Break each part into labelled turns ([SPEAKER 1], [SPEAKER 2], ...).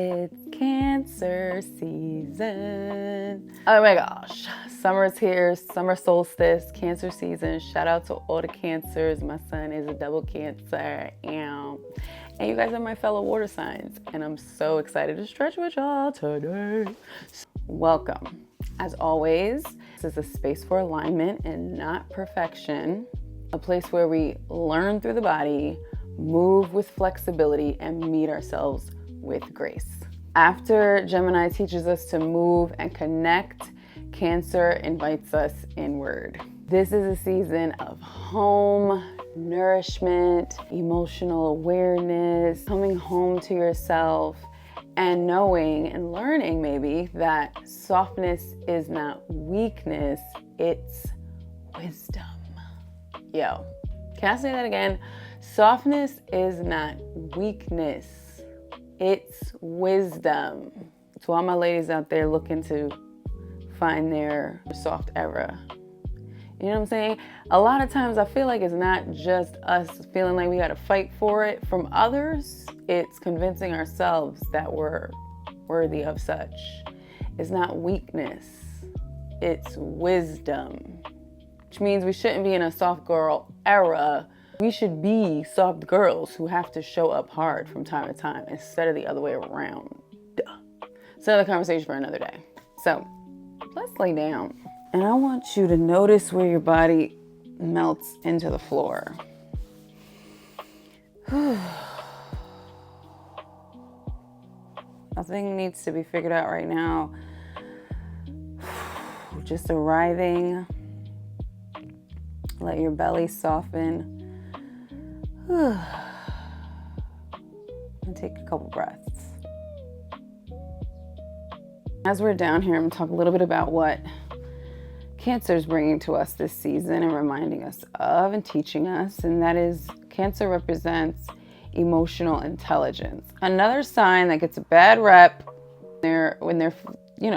[SPEAKER 1] It's Cancer season. Oh my gosh, summer's here, summer solstice, Cancer season. Shout out to all the Cancers. My son is a double Cancer, and you guys are my fellow water signs, and I'm so excited to stretch with y'all today. Welcome. As always, this is a space for alignment and not perfection, a place where we learn through the body, move with flexibility, and meet ourselves with grace. After Gemini teaches us to move and connect, Cancer invites us inward. This is a season of home, nourishment, emotional awareness, coming home to yourself, and knowing and learning maybe that softness is not weakness, it's wisdom. Yo, can I say that again? Softness is not weakness, it's wisdom. To all my ladies out there looking to find their soft era. You know what I'm saying? A lot of times I feel like it's not just us feeling like we gotta fight for it from others. It's convincing ourselves that we're worthy of such. It's not weakness, it's wisdom. Which means we shouldn't be in a soft girl era. We should be soft girls who have to show up hard from time to time instead of the other way around. Duh. It's another conversation for another day. So let's lay down. And I want you to notice where your body melts into the floor. Nothing needs to be figured out right now. Just arriving. Let your belly soften. And take a couple breaths. As we're down here, I'm going to talk a little bit about what Cancer is bringing to us this season and reminding us of and teaching us, and that is Cancer represents emotional intelligence. Another sign that gets a bad rep when they're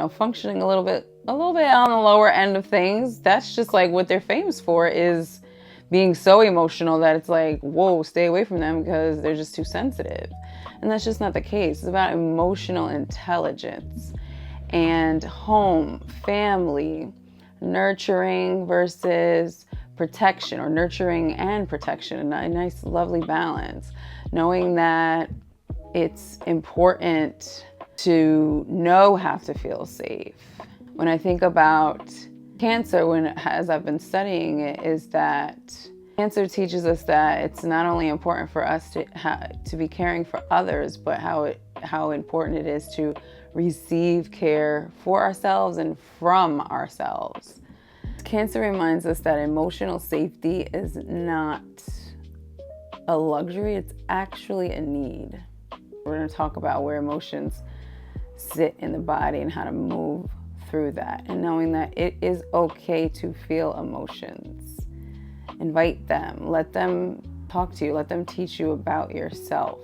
[SPEAKER 1] functioning a little bit on the lower end of things. That's just like what they're famous for, is being so emotional that it's like, whoa, stay away from them because they're just too sensitive. And that's just not the case. It's about emotional intelligence and home, family, nurturing versus protection, or nurturing and protection, a nice, lovely balance. Knowing that it's important to know how to feel safe. When I think about Cancer, as I've been studying it, is that Cancer teaches us that it's not only important for us to be caring for others, but how important it is to receive care for ourselves and from ourselves. Cancer reminds us that emotional safety is not a luxury, it's actually a need. We're going to talk about where emotions sit in the body and how to move through that, and knowing that it is okay to feel emotions. Invite them, let them talk to you, let them teach you about yourself.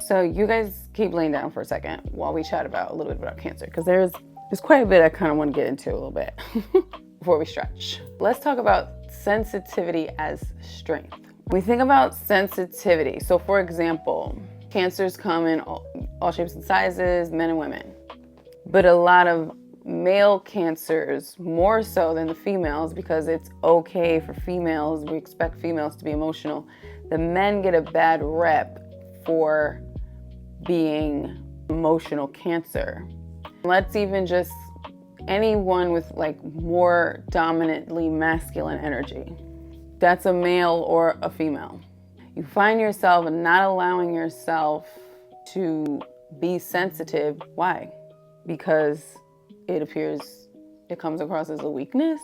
[SPEAKER 1] So you guys keep laying down for a second while we chat about a little bit about Cancer, because there's quite a bit I kind of want to get into a little bit before we stretch. Let's talk about sensitivity as strength. When we think about sensitivity, so for example, Cancers come in all shapes and sizes, men and women. But a lot of male Cancers, more so than the females, because it's okay for females, we expect females to be emotional. The men get a bad rep for being emotional Cancer. Let's even just anyone with like more dominantly masculine energy. That's a male or a female. You find yourself not allowing yourself to be sensitive. Why? Because it comes across as a weakness.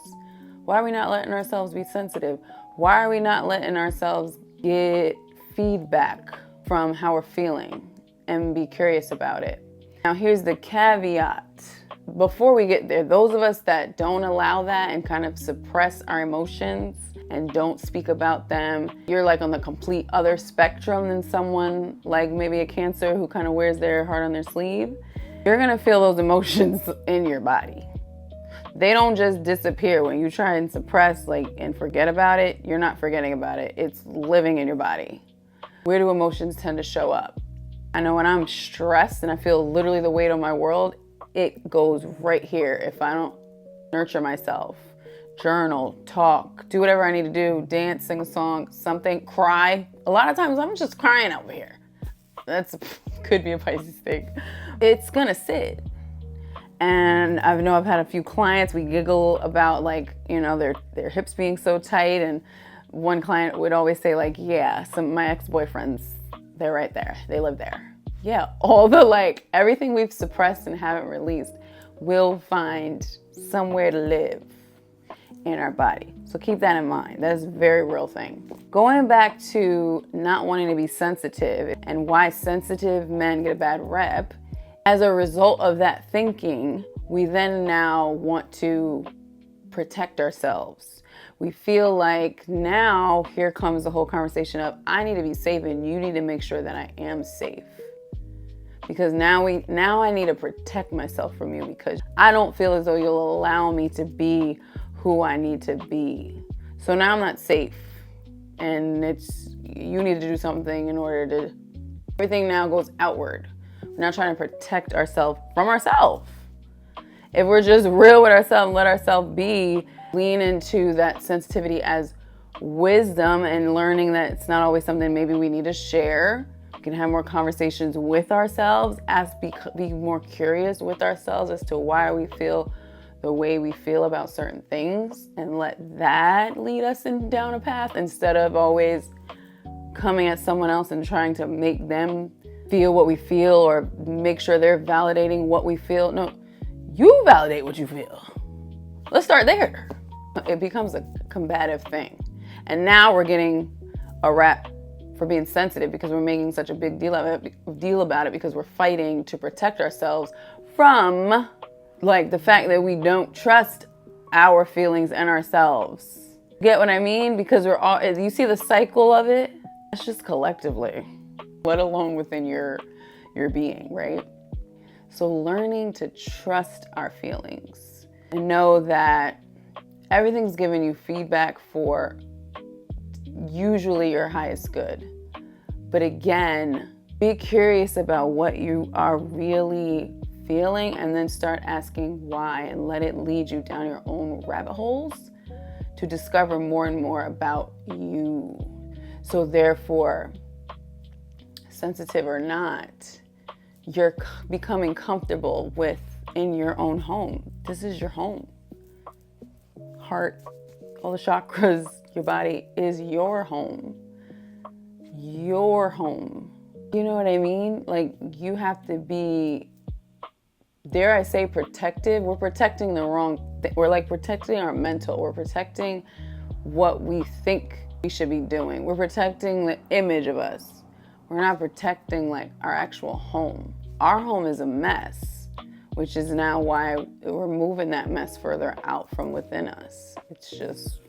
[SPEAKER 1] Why are we not letting ourselves be sensitive? Why are we not letting ourselves get feedback from how we're feeling and be curious about it? Now here's the caveat. Before we get there, those of us that don't allow that and kind of suppress our emotions and don't speak about them, you're like on the complete other spectrum than someone like maybe a Cancer who kind of wears their heart on their sleeve. You're gonna feel those emotions in your body. They don't just disappear. When you try and suppress and forget about it, you're not forgetting about it. It's living in your body. Where do emotions tend to show up? I know when I'm stressed and I feel literally the weight of my world, it goes right here if I don't nurture myself. Journal, talk, do whatever I need to do, dance, sing a song, something, cry. A lot of times I'm just crying over here. That's could be a Pisces thing. It's gonna sit. And I know I've had a few clients, we giggle about like, you know, their hips being so tight, and one client would always say like, yeah, some of my ex-boyfriends, they're right there, they live there. Yeah, all the like, everything we've suppressed and haven't released will find somewhere to live in our body. So keep that in mind. That's a very real thing. Going back to not wanting to be sensitive and why sensitive men get a bad rep, as a result of that thinking, we then now want to protect ourselves. We feel like now here comes the whole conversation of I need to be safe and you need to make sure that I am safe. Because now I need to protect myself from you because I don't feel as though you'll allow me to be who I need to be. So now I'm not safe. And you need to do something in order to, everything now goes outward. We're not trying to protect ourselves from ourselves. If we're just real with ourselves and let ourselves be, lean into that sensitivity as wisdom and learning that it's not always something maybe we need to share. We can have more conversations with ourselves, be more curious with ourselves as to why we feel the way we feel about certain things and let that lead us down a path instead of always coming at someone else and trying to make them feel what we feel or make sure they're validating what we feel. No, you validate what you feel. Let's start there. It becomes a combative thing. And now we're getting a rap for being sensitive because we're making such a big deal about it because we're fighting to protect ourselves from like the fact that we don't trust our feelings and ourselves. Get what I mean? Because we're all, you see the cycle of it? That's just collectively, let alone within your being, right? So learning to trust our feelings and know that everything's giving you feedback for usually your highest good. But again, be curious about what you are really feeling and then start asking why and let it lead you down your own rabbit holes to discover more and more about you. So therefore, sensitive or not, you're becoming comfortable in your own home. This is your home. Heart, all the chakras, your body is your home. Your home. You know what I mean? Like you have to be, dare I say, protective. We're protecting the wrong thing. We're like protecting our mental. We're protecting what we think we should be doing. We're protecting the image of us. We're not protecting like our actual home. Our home is a mess, which is now why we're moving that mess further out from within us. It's just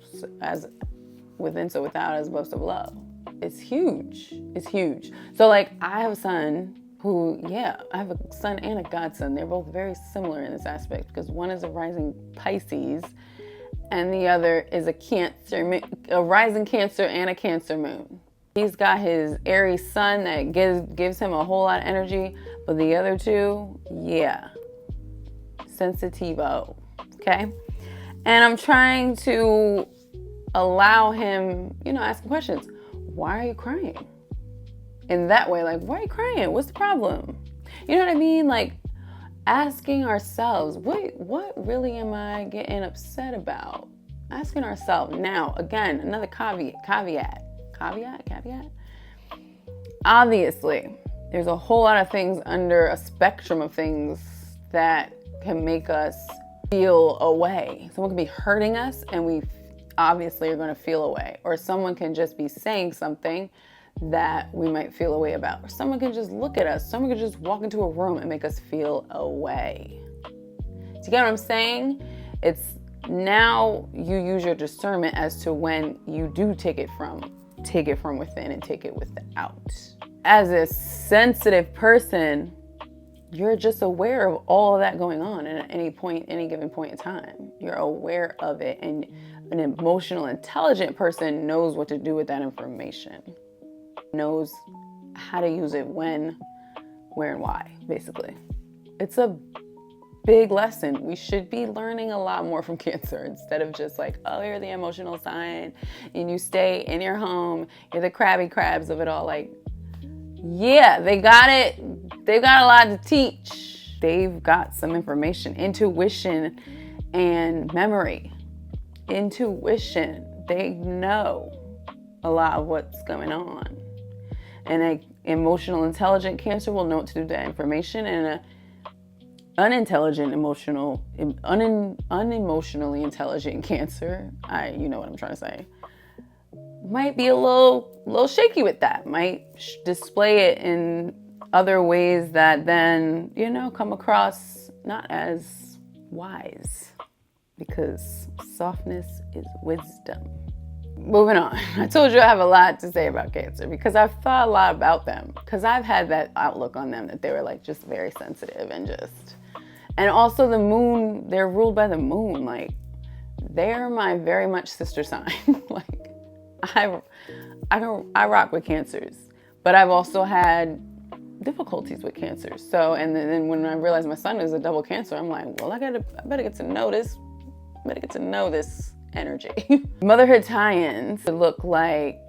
[SPEAKER 1] as within, so without, as above, so below. It's huge. It's huge. So like I have a son who, I have a son and a godson. They're both very similar in this aspect because one is a rising Pisces and the other is a rising Cancer and a Cancer moon. He's got his Aries sun that gives him a whole lot of energy, but the other two, sensitivo, okay? And I'm trying to allow him, ask questions. Why are you crying? In that way, like, why are you crying? What's the problem? You know what I mean? Like asking ourselves, what really am I getting upset about? Asking ourselves. Now, again, another caveat. Obviously, there's a whole lot of things under a spectrum of things that can make us feel away. Someone can be hurting us and we obviously are going to feel away. Or someone can just be saying something that we might feel away about. Or someone can just look at us. Someone can just walk into a room and make us feel away. Do you get what I'm saying? It's now you use your discernment as to when you do take it from within and take it without. As a sensitive person, you're just aware of all of that going on at any given point in time. You're aware of it, and an emotional, intelligent person knows what to do with that information, knows how to use it when where and why, basically. It's a big lesson. We should be learning a lot more from Cancer instead of just like, oh, you're the emotional sign and you stay in your home. You're the Krabby Crabs of it all. Like, yeah, they got it. They've got a lot to teach. They've got some information, intuition and memory. Intuition. They know a lot of what's going on. And an emotional, intelligent Cancer will know what to do with that information, and a unintelligent, unemotionally intelligent Cancer, you know what I'm trying to say, might be a little shaky with that, might display it in other ways that then, come across not as wise, because softness is wisdom. Moving on. I told you I have a lot to say about Cancer because I've thought a lot about them, because I've had that outlook on them that they were like just very sensitive and also the moon, they're ruled by the moon. Like, they're my very much sister sign. Like, I rock with Cancers, but I've also had difficulties with Cancers. So, and then when I realized my son is a double Cancer, I'm like, well, I better get to know this. I better get to know this energy. Motherhood tie-ins look like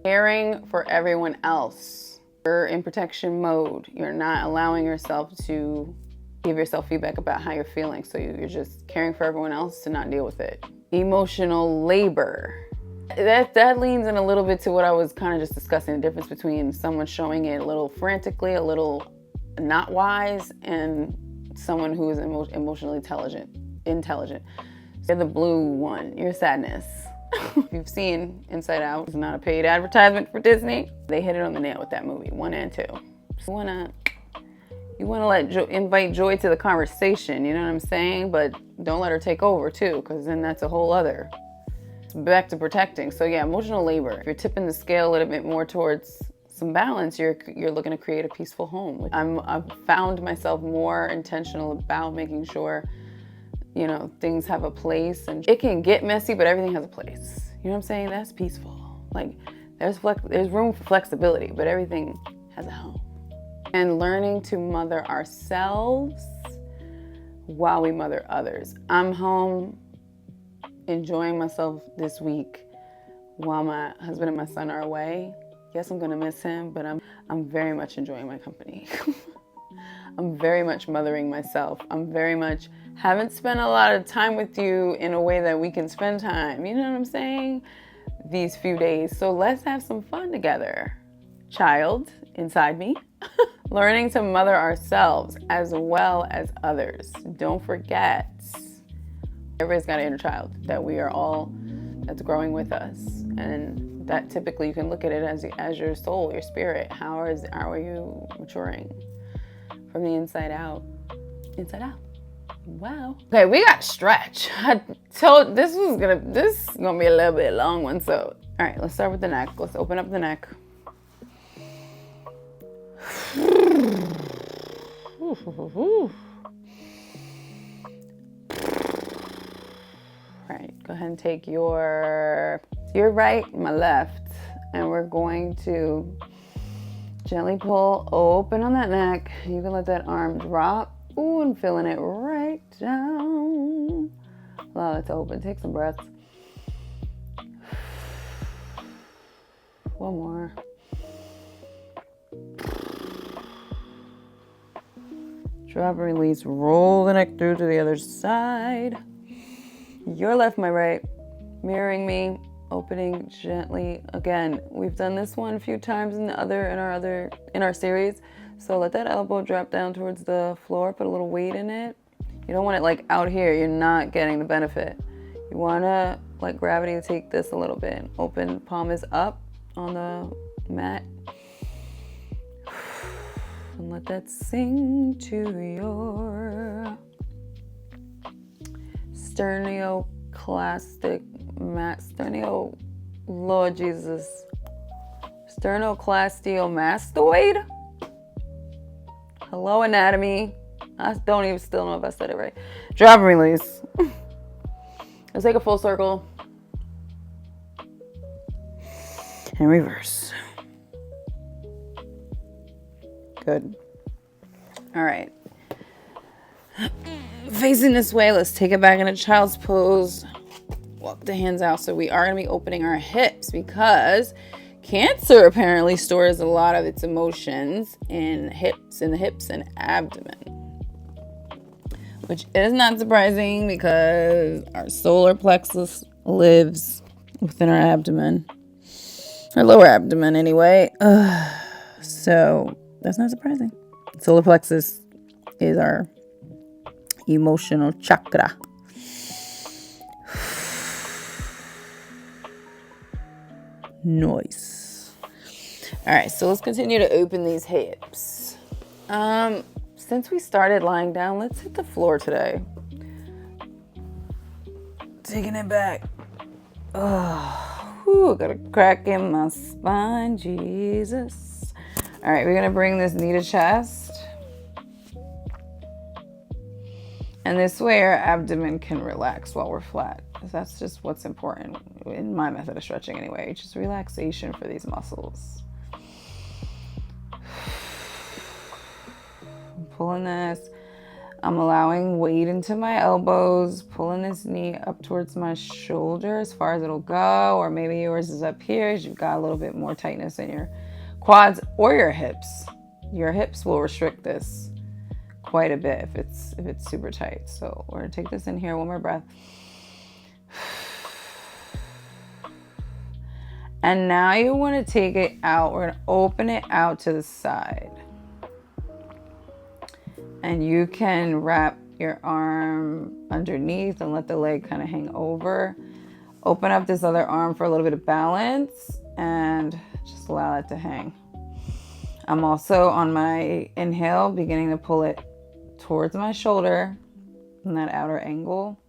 [SPEAKER 1] caring for everyone else. You're in protection mode. You're not allowing yourself to give yourself feedback about how you're feeling. So you're just caring for everyone else to not deal with it. Emotional labor. That leans in a little bit to what I was kind of just discussing, the difference between someone showing it a little frantically, a little not wise, and someone who is emotionally intelligent. You're the blue one. You're sadness. If you've seen Inside Out, it's not a paid advertisement for Disney. They hit it on the nail with that movie, 1 and 2. So you wanna invite joy to the conversation, you know what I'm saying? But don't let her take over too, because then that's a whole other. Back to protecting. So yeah, emotional labor. If you're tipping the scale a little bit more towards some balance, you're looking to create a peaceful home. I've found myself more intentional about making sure things have a place, and it can get messy, but everything has a place. You know what I'm saying? That's peaceful. Like, there's room for flexibility, but everything has a home. And learning to mother ourselves while we mother others. I'm home enjoying myself this week while my husband and my son are away. Yes, I'm gonna miss him, but I'm very much enjoying my company. I'm very much mothering myself. I'm very much haven't spent a lot of time with you in a way that we can spend time. You know what I'm saying? These few days. So let's have some fun together. Child inside me. Learning to mother ourselves as well as others. Don't forget, everybody's got an inner child that's growing with us. And that typically you can look at it as your soul, your spirit. How are you maturing from the inside out? Inside out. Wow. Okay, we got stretch. I told this is gonna be a little bit long one. So, all right, let's start with the neck. Let's open up the neck. All right, go ahead and take your right, my left, and we're going to gently pull open on that neck. You can let that arm drop. Ooh, and feeling it right down. Allow it to open. Take some breaths. One more. Drop and release. Roll the neck through to the other side. Your left, my right. Mirroring me. Opening gently. Again, we've done this one a few times in our series. So let that elbow drop down towards the floor. Put a little weight in it. You don't want it like out here. You're not getting the benefit. You want to let gravity take this a little bit. Open, palm is up on the mat. And let that sink to your sternoclastic mat. Lord Jesus. Sternocleidomastoid. Hello, anatomy. I don't even still know if I said it right. Drop and release. Let's take a full circle. And reverse. Good. All right. Facing this way, let's take it back in a child's pose. Walk the hands out. So we are going to be opening our hips because Cancer apparently stores a lot of its emotions in the hips and abdomen, which is not surprising because our solar plexus lives within our abdomen, our lower abdomen anyway. So that's not surprising. Solar plexus is our emotional chakra. Nice. All right, so let's continue to open these hips. Since we started lying down, let's hit the floor today. Taking it back. Got a crack in my spine, Jesus. All right, we're gonna bring this knee to chest. And this way our abdomen can relax while we're flat. That's just what's important in my method of stretching anyway. Just relaxation for these muscles. I'm pulling this. I'm allowing weight into my elbows, pulling this knee up towards my shoulder as far as it'll go, or maybe yours is up here as you've got a little bit more tightness in your quads or your hips. Your hips will restrict this quite a bit if it's super tight. So we're gonna take this in here, one more breath. And now you want to take it out. We're gonna open it out to the side. And you can wrap your arm underneath and let the leg kind of hang over. Open up this other arm for a little bit of balance and just allow it to hang. I'm also on my inhale beginning to pull it towards my shoulder in that outer angle.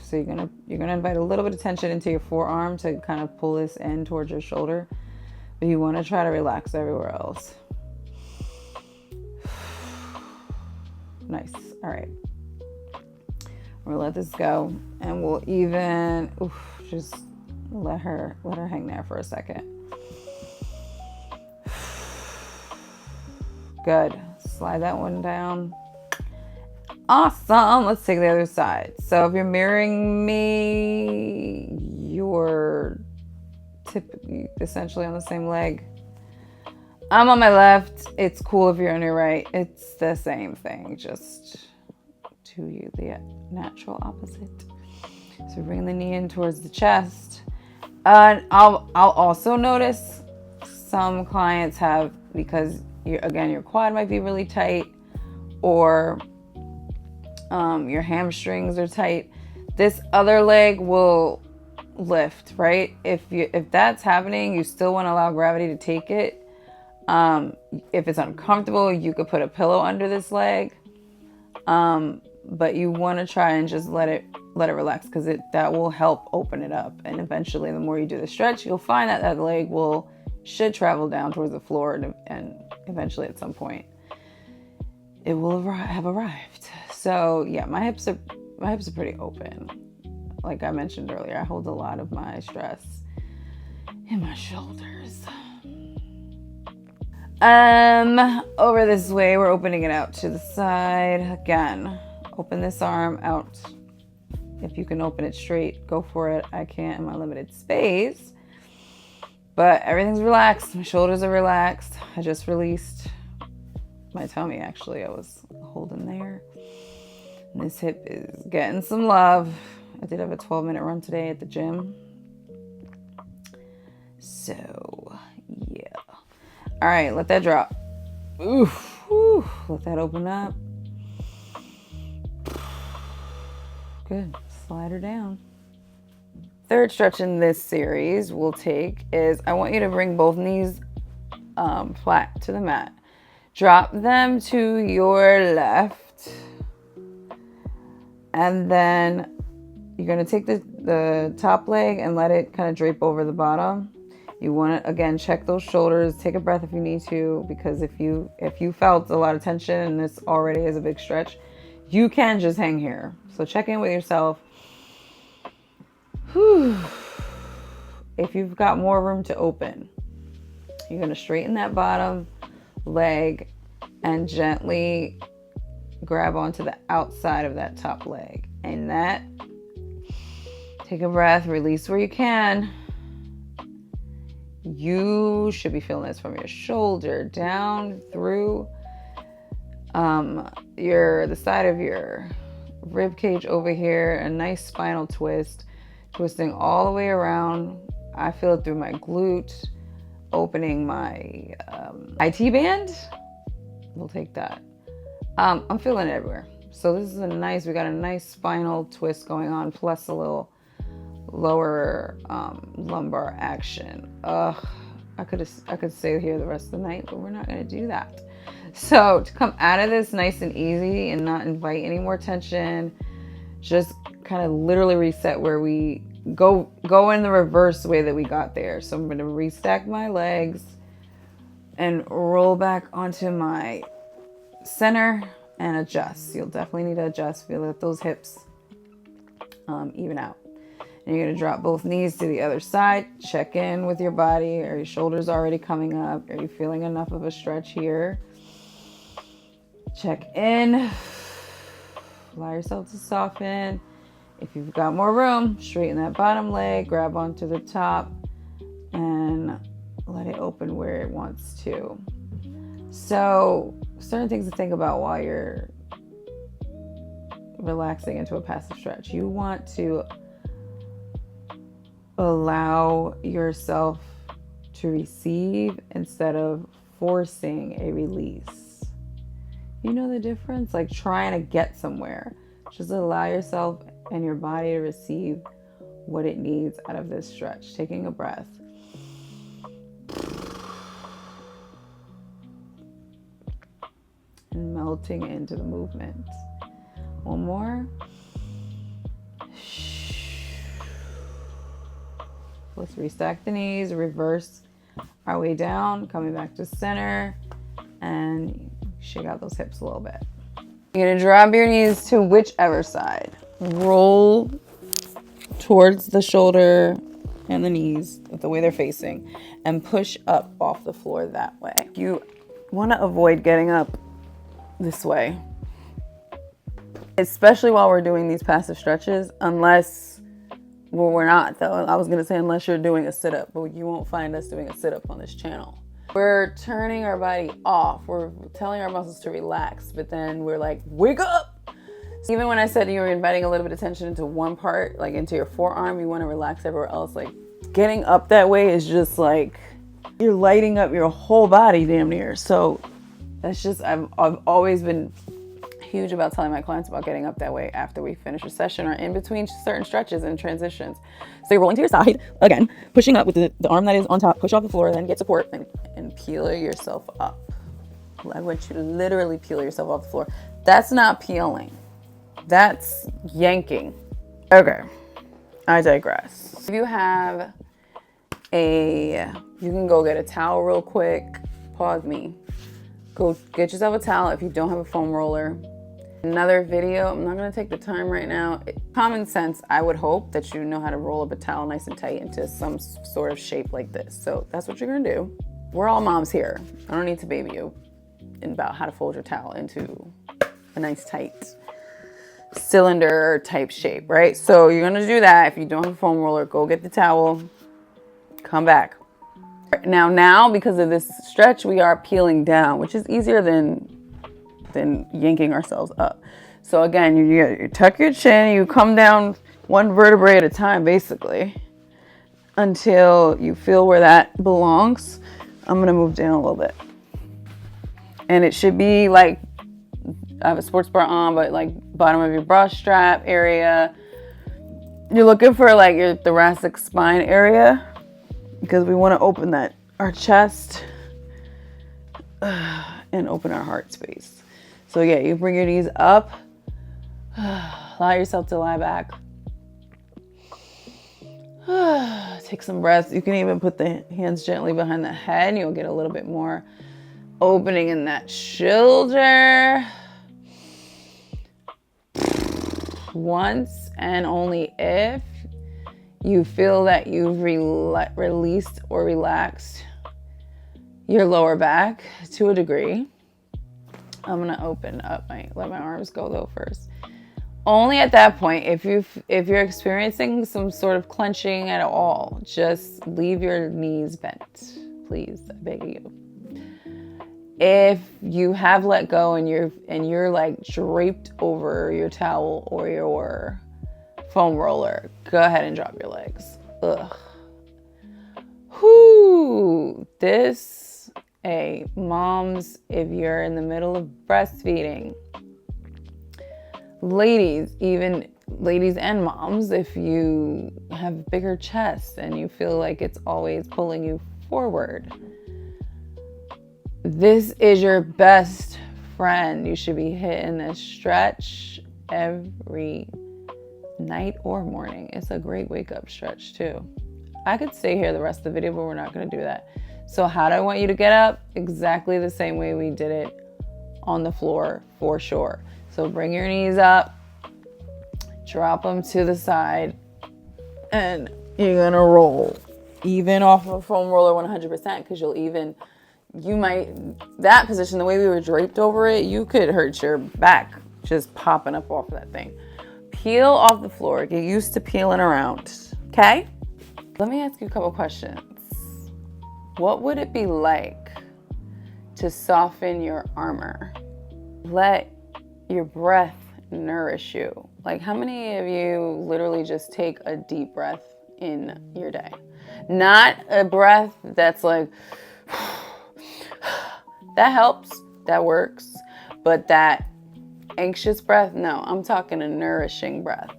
[SPEAKER 1] So you're gonna invite a little bit of tension into your forearm to kind of pull this in towards your shoulder, but you want to try to relax everywhere else. Nice. All right. We'll let this go, and we'll even just let her hang there for a second. Good. Slide that one down. Awesome. Let's take the other side. So if you're mirroring me, you're essentially on the same leg. I'm on my left. It's cool if you're on your right. It's the same thing, just to you, the natural opposite. So bring the knee in towards the chest. I'll also notice some clients have, because your quad might be really tight, or your hamstrings are tight, this other leg will lift, right? If that's happening, you still want to allow gravity to take it. If it's uncomfortable, you could put a pillow under this leg, but you want to try and just let it relax, because that will help open it up. And eventually, the more you do the stretch, you'll find that leg should travel down towards the floor, and eventually at some point it will have arrived. So yeah, my hips are pretty open. Like I mentioned earlier, I hold a lot of my stress in my shoulders. Over this way, we're opening it out to the side. Again, open this arm out. If you can open it straight, go for it. I can't in my limited space. But everything's relaxed. My shoulders are relaxed. I just released my tummy, actually. I was holding there. And this hip is getting some love. I did have a 12-minute run today at the gym. So, yeah. All right, let that drop. Oof. Let that open up. Good. Slide her down. Third stretch in this series we'll take is, I want you to bring both knees flat to the mat. Drop them to your left. And then you're going to take the top leg and let it kind of drape over the bottom. You want to, again, check those shoulders. Take a breath if you need to, because if you felt a lot of tension and this already is a big stretch, you can just hang here. So check in with yourself. If you've got more room to open, you're going to straighten that bottom, leg and gently grab onto the outside of that top leg. And that, take a breath, release where you can. You should be feeling this from your shoulder down through the side of your rib cage over here. A nice spinal twist, twisting all the way around. I feel it through my glute, opening my IT band. We'll take that. I'm feeling it everywhere. So this is we got a nice spinal twist going on, plus a little lower lumbar action. I could stay here the rest of the night, but we're not going to do that. So to come out of this nice and easy and not invite any more tension, just kind of literally reset where we go in the reverse way that we got there. So I'm going to restack my legs and roll back onto my center and adjust. You'll definitely need to adjust. Feel that those hips even out. And you're going to drop both knees to the other side. Check in with your body. Are your shoulders already coming up? Are you feeling enough of a stretch here? Check in. Allow yourself to soften. If you've got more room, straighten that bottom leg, grab onto the top, and let it open where it wants to. So, certain things to think about while you're relaxing into a passive stretch. You want to allow yourself to receive instead of forcing a release. You know the difference? Like trying to get somewhere. Just allow yourself and your body to receive what it needs out of this stretch. Taking a breath. And melting into the movement. One more. Let's restack the knees, reverse our way down, coming back to center, and shake out those hips a little bit. You're gonna drop your knees to whichever side. Roll towards the shoulder and the knees with the way they're facing, and push up off the floor that way. You wanna avoid getting up this way, especially while we're doing these passive stretches, unless, well, we're not though. I was gonna say unless you're doing a sit-up, but you won't find us doing a sit-up on this channel. We're turning our body off. We're telling our muscles to relax, but then we're like, wake up! So even when I said you were inviting a little bit of tension into one part, like into your forearm, you wanna relax everywhere else. Like getting up that way is just like, you're lighting up your whole body damn near. So that's just, I've always been huge about telling my clients about getting up that way after we finish a session or in between certain stretches and transitions. So you're rolling to your side, again, pushing up with the arm that is on top, push off the floor, then get support and peel yourself up. I want you to literally peel yourself off the floor. That's not peeling. That's yanking. Okay, I digress. If you have you can go get a towel real quick. Pause me. Go get yourself a towel if you don't have a foam roller. Another video, I'm not gonna take the time right now. Common sense, I would hope that you know how to roll up a towel nice and tight into some sort of shape like this. So that's what you're gonna do. We're all moms here. I don't need to baby you about how to fold your towel into a nice tight cylinder type shape, right? So you're gonna do that. If you don't have a foam roller, go get the towel, come back. Now, because of this stretch, we are peeling down, which is easier than yanking ourselves up. So again, you tuck your chin, you come down one vertebrae at a time, basically, until you feel where that belongs. I'm gonna move down a little bit. And it should be like, I have a sports bra on, but like bottom of your bra strap area. You're looking for like your thoracic spine area, because we want to open our chest and open our heart space. So yeah, you bring your knees up, allow yourself to lie back. Take some breaths. You can even put the hands gently behind the head. You'll get a little bit more opening in that shoulder. Once and only if you feel that you've released or relaxed your lower back to a degree. I'm gonna open up let my arms go though first. Only at that point, if you're experiencing some sort of clenching at all, just leave your knees bent, please. I beg you. If you have let go and you're like draped over your towel or your foam roller, go ahead and drop your legs. Ugh. Whoo. Moms, if you're in the middle of breastfeeding, ladies and moms, if you have bigger chests and you feel like it's always pulling you forward, this is your best friend. You should be hitting this stretch every night or morning. It's a great wake up stretch too. I could stay here the rest of the video, but we're not going to do that. So how do I want you to get up? Exactly the same way we did it on the floor for sure. So bring your knees up, drop them to the side, and you're going to roll. Even off of a foam roller 100%, because that position, the way we were draped over it, you could hurt your back just popping up off of that thing. Peel off the floor. Get used to peeling around, okay? Let me ask you a couple questions. What would it be like to soften your armor? Let your breath nourish you. Like, how many of you literally just take a deep breath in your day? Not a breath that's like, that helps, that works, but that anxious breath, no, I'm talking a nourishing breath.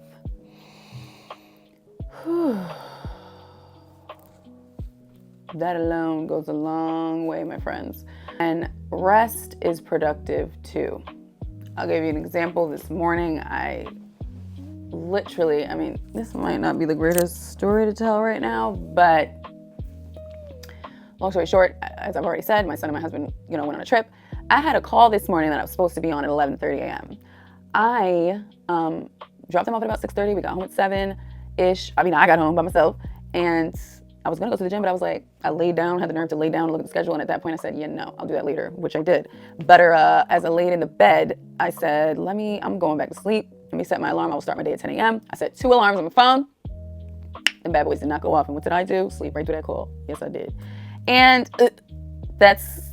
[SPEAKER 1] That alone goes a long way, my friends. And rest is productive too. I'll give you an example. This morning, this might not be the greatest story to tell right now, but long story short, as I've already said, my son and my husband, went on a trip. I had a call this morning that I was supposed to be on at 11:30 a.m. I dropped them off at about 6:30. We got home at 7-ish. I got home by myself, and I was going to go to the gym, but I was like, I laid down, had the nerve to lay down and look at the schedule. And at that point I said, I'll do that later, which I did. But as I laid in the bed, I said, I'm going back to sleep. Let me set my alarm. I will start my day at 10 a.m. I set 2 alarms on my phone. The bad boys did not go off. And what did I do? Sleep right through that call. Yes, I did. And that's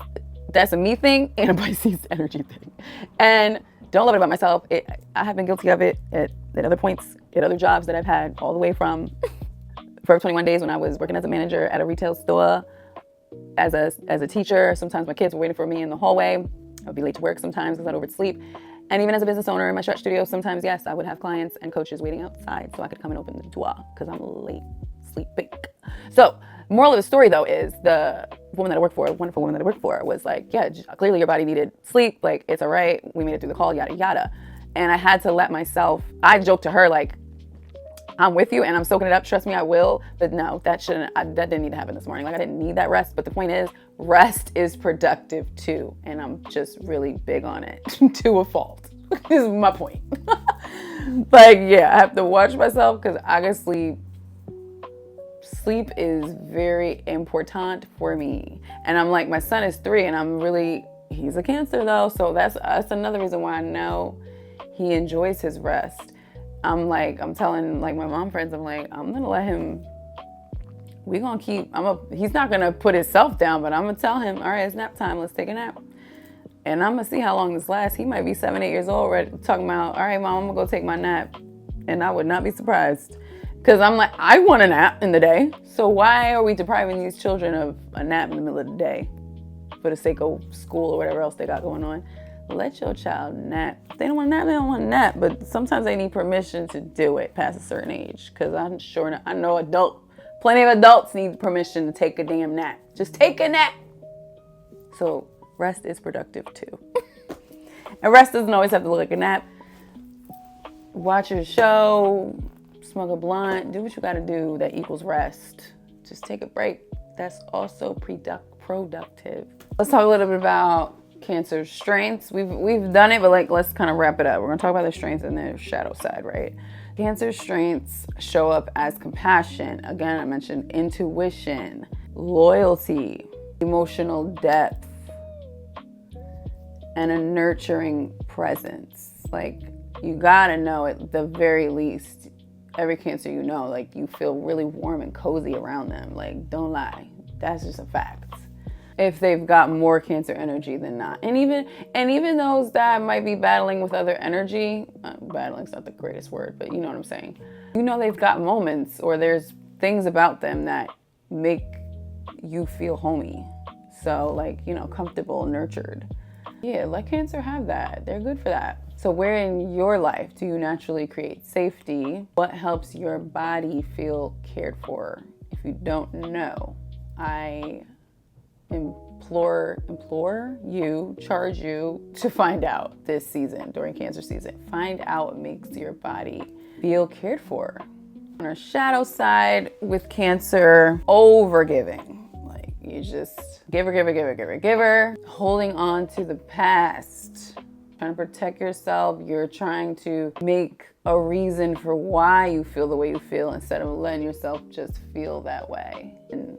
[SPEAKER 1] a me thing and a Pisces energy thing. And don't love it about myself. I have been guilty of it at other points, at other jobs that I've had, all the way from Forever 21 Days when I was working as a manager at a retail store, as a teacher. Sometimes my kids were waiting for me in the hallway. I would be late to work sometimes because I'd oversleep. And even as a business owner in my stretch studio, sometimes, yes, I would have clients and coaches waiting outside so I could come and open the door because I'm late sleeping. So, moral of the story, though, is the woman that I work for, a wonderful woman that I work for, was like, yeah, clearly your body needed sleep. Like, it's all right. We made it through the call, yada, yada. And I had to let myself, I joked to her, like, I'm with you and I'm soaking it up. Trust me, I will. But no, that didn't need to happen this morning. Like, I didn't need that rest. But the point is, rest is productive too. And I'm just really big on it to a fault. This is my point. Like, yeah, I have to watch myself because I can sleep. Sleep is very important for me. And I'm like, my son is 3 and he's a Cancer though. So that's another reason why I know he enjoys his rest. I'm telling like my mom friends, I'm going to let him, he's not going to put himself down, but I'm going to tell him, all right, it's nap time. Let's take a nap. And I'm going to see how long this lasts. He might be 7, 8 years old, right? Talking about, all right, mom, I'm going to go take my nap. And I would not be surprised because I'm like, I want a nap in the day. So why are we depriving these children of a nap in the middle of the day for the sake of school or whatever else they got going on? Let your child nap. If they don't want to nap, they don't want to nap. But sometimes they need permission to do it past a certain age. Because I know plenty of adults need permission to take a damn nap. Just take a nap. So rest is productive too. And rest doesn't always have to look like a nap. Watch your show, smoke a blunt, do what you got to do that equals rest. Just take a break. That's also productive. Let's talk a little bit about Cancer's strengths. We've done it, but let's kind of wrap it up. We're going to talk about their strengths and their shadow side, right? Cancer's strengths show up as compassion. Again, I mentioned intuition, loyalty, emotional depth, and a nurturing presence. Like, you gotta know at the very least, every Cancer you know, like, you feel really warm and cozy around them. Like, don't lie. That's just a fact. If they've got more Cancer energy than not. And even those that might be battling with other energy, battling's not the greatest word, but you know what I'm saying. You know they've got moments, or there's things about them that make you feel homey. So, like, you know, comfortable, nurtured. Yeah, let Cancer have that. They're good for that. So where in your life do you naturally create safety? What helps your body feel cared for? If you don't know, I charge you to find out this season, during Cancer season. Find out what makes your body feel cared for. On our shadow side with Cancer, overgiving. Like, you just giver, holding on to the past, trying to protect yourself. You're trying to make a reason for why you feel the way you feel instead of letting yourself just feel that way and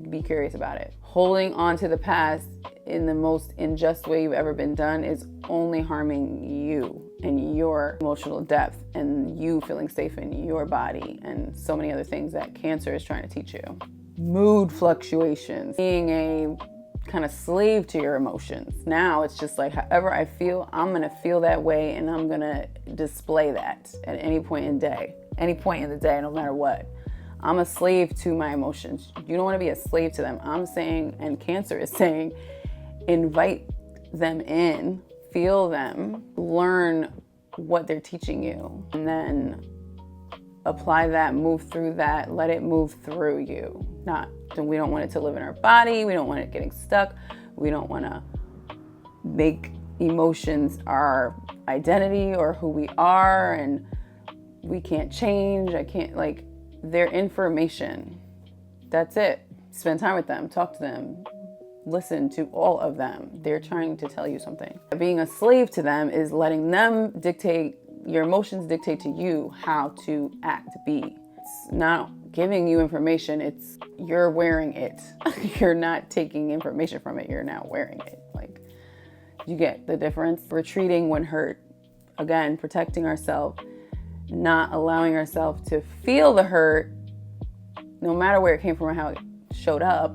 [SPEAKER 1] be curious about it. Holding on to the past in the most unjust way you've ever been done is only harming you and your emotional depth and you feeling safe in your body and so many other things that Cancer is trying to teach you. Mood fluctuations, being a kind of slave to your emotions. Now it's just like, however I feel, I'm gonna feel that way, and I'm gonna display that at any point in the day, no matter what. I'm a slave to my emotions. You don't want to be a slave to them. I'm saying, and Cancer is saying, invite them in, feel them, learn what they're teaching you, and then apply that, move through that, let it move through you. We don't want it to live in our body. We don't want it getting stuck. We don't want to make emotions our identity or who we are, and we can't change. They're information. That's it. Spend time with them, talk to them, listen to all of them. They're trying to tell you something. Being a slave to them is letting them dictate, your emotions dictate to you how to act, be. It's not giving you information, it's you're wearing it. You're not taking information from it, you're now wearing it. Like, you get the difference? Retreating when hurt. Again, protecting ourselves, not allowing ourselves to feel the hurt, no matter where it came from or how it showed up,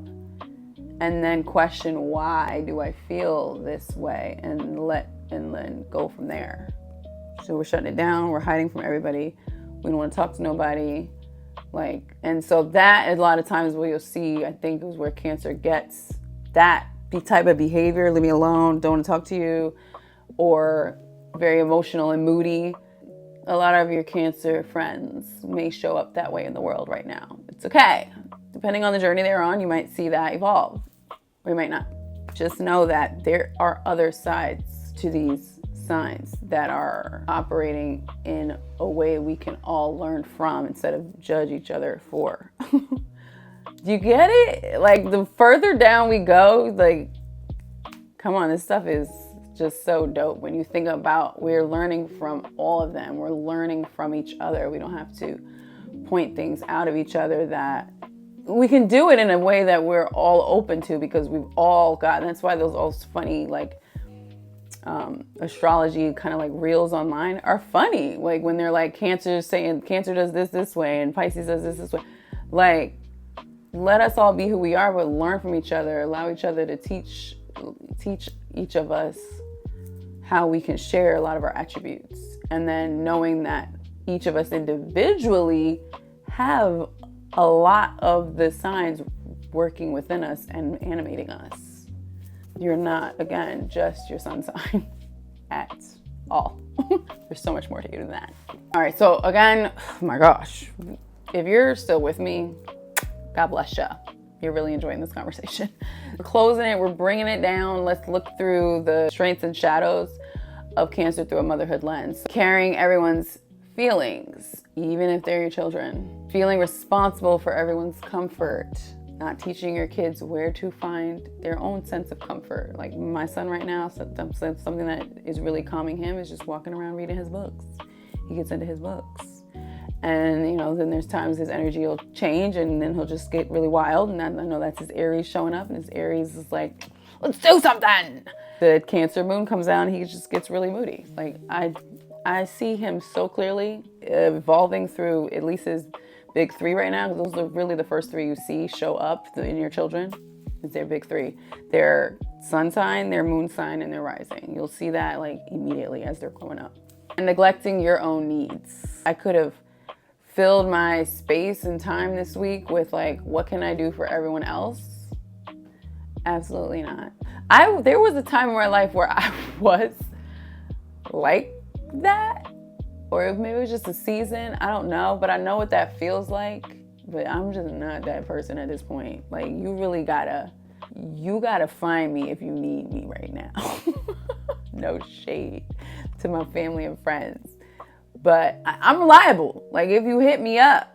[SPEAKER 1] and then question, why do I feel this way, and then go from there. So we're shutting it down, we're hiding from everybody, we don't want to talk to nobody, and so that a lot of times what you'll see, I think, is where Cancer gets that type of behavior. Leave me alone, don't want to talk to you, or very emotional and moody. A lot of your Cancer friends may show up that way in the world right now. It's okay. Depending on the journey they're on, you might see that evolve, or you might not. Just know that there are other sides to these signs that are operating in a way we can all learn from instead of judge each other for. Do you get it? Like, the further down we go, like, come on, this stuff is just so dope. When you think about, we're learning from all of them. We're learning from each other. We don't have to point things out of each other. That we can do it in a way that we're all open to, because we've all gotten, that's why those all funny, astrology kind of like reels online are funny. Like, when they're like, Cancer saying Cancer does this way and Pisces does this way. Like, let us all be who we are, but learn from each other. Allow each other to teach each of us how we can share a lot of our attributes. And then knowing that each of us individually have a lot of the signs working within us and animating us. You're not, again, just your sun sign at all. There's so much more to you than that. All right, so again, oh my gosh, if you're still with me, God bless you. You're really enjoying this conversation. We're closing it, we're bringing it down. Let's look through the strengths and shadows of Cancer through a motherhood lens. Carrying everyone's feelings, even if they're your children. Feeling responsible for everyone's comfort. Not teaching your kids where to find their own sense of comfort. Like my son right now, something that is really calming him is just walking around reading his books. He gets into his books. And, you know, then there's times his energy will change and then he'll just get really wild. And I know that's his Aries showing up, and his Aries is like, let's do something. The Cancer moon comes out and he just gets really moody. Like I see him so clearly evolving through at least his big three right now. Those are really the first three you see show up in your children. It's their big three. Their sun sign, their moon sign, and their rising. You'll see that like immediately as they're growing up. And neglecting your own needs. I could have filled my space and time this week with like, what can I do for everyone else? Absolutely not. There was a time in my life where I was like that, or maybe it was just a season. I don't know, but I know what that feels like. But I'm just not that person at this point. Like, you gotta find me if you need me right now. No shade to my family and friends, but I'm reliable. Like, if you hit me up,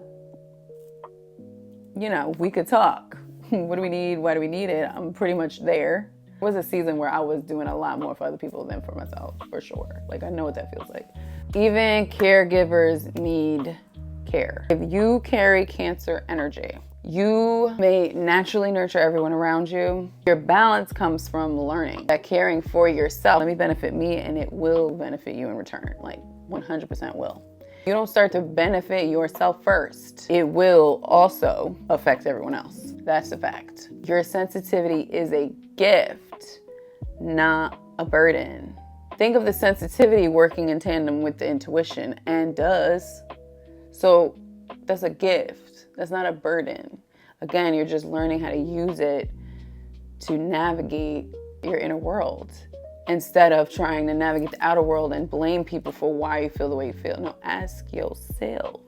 [SPEAKER 1] you know, we could talk. What do we need? Why do we need it? I'm pretty much there. It was a season where I was doing a lot more for other people than for myself, for sure. Like, I know what that feels like. Even caregivers need care. If you carry Cancer energy, you may naturally nurture everyone around you. Your balance comes from learning that caring for yourself, let me benefit me and it will benefit you in return. Like 100% will. You don't start to benefit yourself first, it will also affect everyone else. That's a fact. Your sensitivity is a gift, not a burden. Think of the sensitivity working in tandem with the intuition, and does. So that's a gift. That's not a burden. Again, you're just learning how to use it to navigate your inner world instead of trying to navigate the outer world and blame people for why you feel the way you feel. No, ask yourself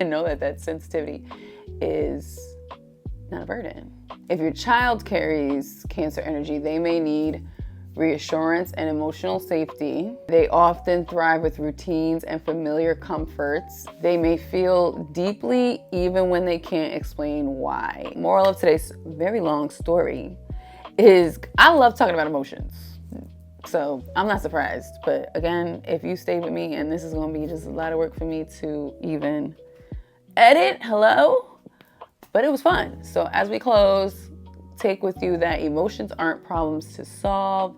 [SPEAKER 1] and know that that sensitivity is not a burden. If your child carries Cancer energy, they may need reassurance and emotional safety. They often thrive with routines and familiar comforts. They may feel deeply even when they can't explain why. Moral of today's very long story is I love talking about emotions. So I'm not surprised. But again, if you stay with me, and this is going to be just a lot of work for me to even edit, hello? But it was fun. So as we close, take with you that emotions aren't problems to solve.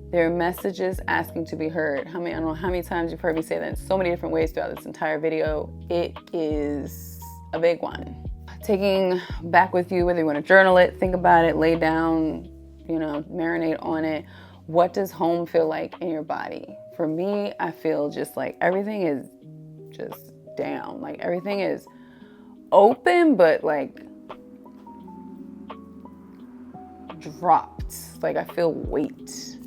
[SPEAKER 1] They're messages asking to be heard. I don't know how many times you've heard me say that in so many different ways throughout this entire video. It is a big one. Taking back with you, whether you want to journal it, think about it, lay down, you know, marinate on it. What does home feel like in your body? For me, I feel just like everything is just down. Like everything is open, but like dropped. Like I feel weight.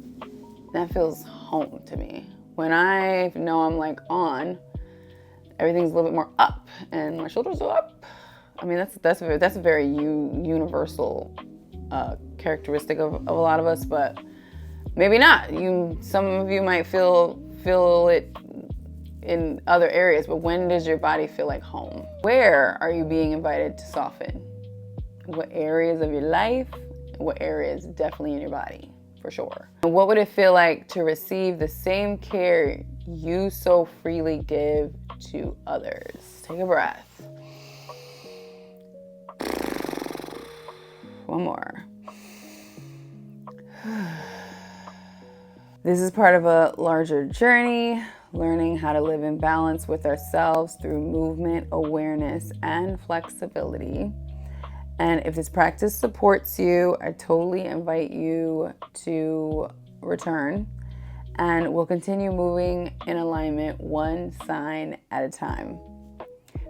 [SPEAKER 1] That feels home to me. When I know I'm like on, everything's a little bit more up and my shoulders are up. I mean, that's a very universal characteristic of a lot of us, but maybe not. Some of you might feel it in other areas, but when does your body feel like home? Where are you being invited to soften? What areas of your life? What areas definitely in your body? For sure. And what would it feel like to receive the same care you so freely give to others? Take a breath. One more. This is part of a larger journey, learning how to live in balance with ourselves through movement, awareness, and flexibility. And if this practice supports you, I totally invite you to return, and we'll continue moving in alignment one sign at a time.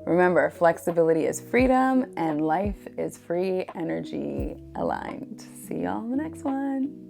[SPEAKER 1] Remember, flexibility is freedom and life is free energy aligned. See y'all in the next one.